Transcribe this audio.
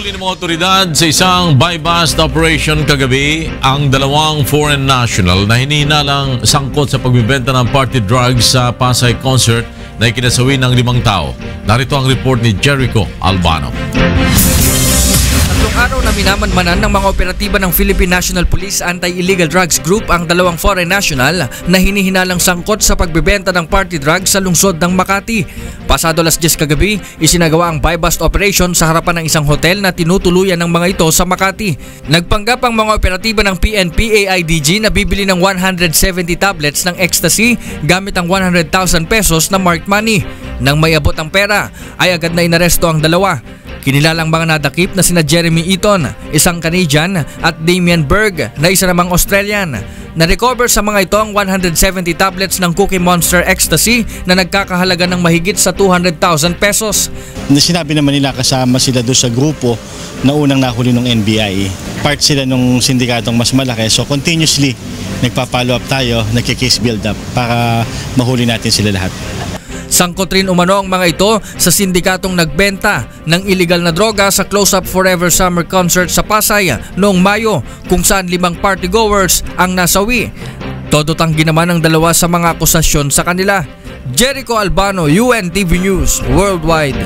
Nahuli ng mga otoridad sa isang buy-bust operation kagabi ang dalawang foreign national na hinihinalang sangkot sa pagbibenta ng party drugs sa Pasay concert na ikinasawi ng 5 tao. Narito ang report ni Jericho Albano. Tatlong araw na minamanmanan ng mga operatiba ng Philippine National Police Anti-Illegal Drugs Group ang dalawang foreign national na hinihinalang sangkot sa pagbebenta ng party drugs sa lungsod ng Makati. Pasado alas 10 kagabi, isinagawa ang buy-bust operation sa harapan ng isang hotel na tinutuluyan ng mga ito sa Makati. Nagpanggap ang mga operatiba ng PNP AIDG na bibili ng 170 tablets ng ecstasy gamit ang 100,000 pesos na marked money. Nang may abot ang pera, ay agad na inaresto ang dalawa. Kinilalang mga nadakip na sina Jeremy Eaton, isang Canadian, at Damien Berg na isa namang Australian. Na-recover sa mga ito ang 170 tablets ng Cookie Monster Ecstasy na nagkakahalaga ng mahigit sa 200,000 pesos. Sinabi naman nila kasama sila doon sa grupo na unang nahuli ng NBI. Part sila ng sindikatong mas malaki. So continuously nagpa-follow up tayo, nagki-case build up para mahuli natin sila lahat. Sangkot rin umano ang mga ito sa sindikatong nagbenta ng iligal na droga sa Close Up Forever Summer Concert sa Pasay noong Mayo, kung saan 5 partygoers ang nasawi. Todo tanggi naman ang dalawa sa mga akusasyon sa kanila. Jericho Albano, UNTV News Worldwide.